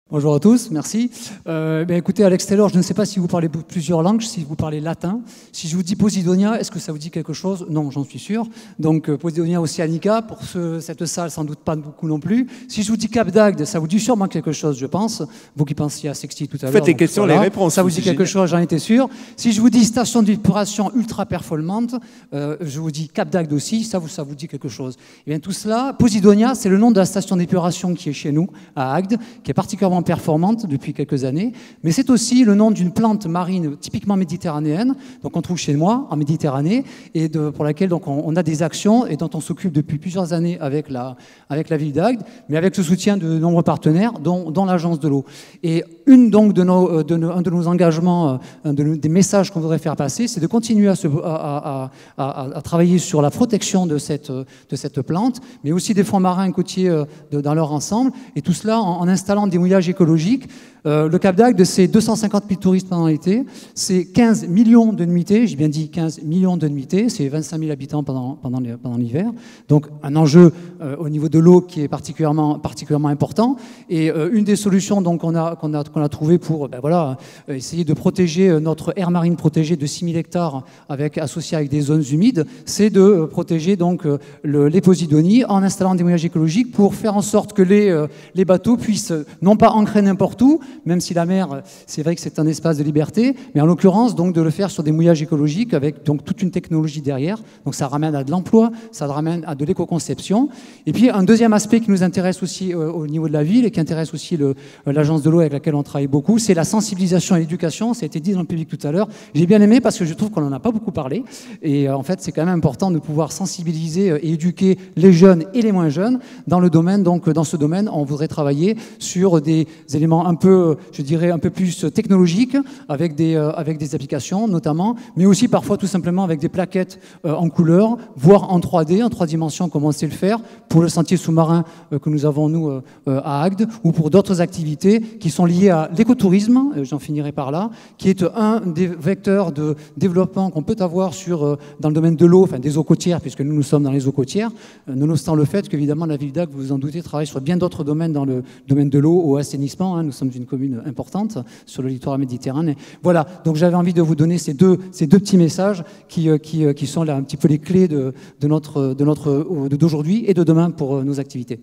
Bonjour à tous, merci. Écoutez, Alex Taylor, je ne sais pas si vous parlez plusieurs langues, si vous parlez latin. Si je vous dis Posidonia, est-ce que ça vous dit quelque chose? Non, j'en suis sûr. Donc Posidonia Oceanica, pour cette salle, sans doute pas beaucoup non plus. Si je vous dis Cap d'Agde, ça vous dit sûrement quelque chose, je pense. Vous qui pensiez à Sexty tout à l'heure. Faites les questions, voilà. les réponses. Ça vous dit quelque chose, j'en étais sûr. Si je vous dis station d'épuration ultra performante, je vous dis Cap d'Agde aussi, ça vous dit quelque chose. Et bien tout cela, Posidonia, c'est le nom de la station d'épuration qui est chez nous, à Agde, qui est particulièrement performante depuis quelques années, mais c'est aussi le nom d'une plante marine typiquement méditerranéenne, donc on trouve chez moi en Méditerranée, et pour laquelle donc on a des actions et dont on s'occupe depuis plusieurs années avec la ville d'Agde, mais avec le soutien de nombreux partenaires, dont l'Agence de l'eau. Et un de nos engagements, des messages qu'on voudrait faire passer, c'est de continuer à travailler sur la protection de cette plante, mais aussi des fonds marins côtiers dans leur ensemble, et tout cela en installant des mouillages écologiques. Le Cap d'Agde, c'est 250 000 touristes pendant l'été, c'est 15 millions de nuitées, j'ai bien dit 15 millions de nuitées, c'est 25 000 habitants pendant l'hiver. Donc un enjeu au niveau de l'eau qui est particulièrement important. Et une des solutions qu'on a trouvées pour essayer de protéger notre aire marine protégée de 6 000 hectares associée avec des zones humides, c'est de protéger donc les Posidonies en installant des mouillages écologiques pour faire en sorte que les bateaux puissent non pas ancrer n'importe où, même si la mer, c'est vrai que c'est un espace de liberté, mais en l'occurrence, donc, de le faire sur des mouillages écologiques avec donc toute une technologie derrière. Donc ça ramène à de l'emploi, ça ramène à de l'éco-conception. Et puis un deuxième aspect qui nous intéresse aussi au niveau de la ville et qui intéresse aussi l'agence de l'eau avec laquelle on travaille beaucoup, c'est la sensibilisation et l'éducation. Ça a été dit dans le public tout à l'heure. J'ai bien aimé parce que je trouve qu'on n'en a pas beaucoup parlé. Et en fait, c'est quand même important de pouvoir sensibiliser et éduquer les jeunes et les moins jeunes dans le domaine. Donc dans ce domaine, on voudrait travailler sur des éléments un peu, je dirais, un peu plus technologiques, avec des applications notamment, mais aussi parfois tout simplement avec des plaquettes en couleur, voire en 3D, en 3 dimensions, comme on sait le faire, pour le sentier sous-marin que nous avons, nous, à Agde, ou pour d'autres activités qui sont liées à l'écotourisme, j'en finirai par là, qui est un des vecteurs de développement qu'on peut avoir dans le domaine de l'eau, enfin des eaux côtières, puisque nous sommes dans les eaux côtières, nonobstant le fait qu'évidemment la ville d'Agde, vous vous en doutez, travaille sur bien d'autres domaines dans le domaine de l'eau, au assainissement. Nous sommes une commune importante sur le littoral méditerranéen. Voilà, donc j'avais envie de vous donner ces deux petits messages qui sont là un petit peu les clés d'aujourd'hui et de demain pour nos activités.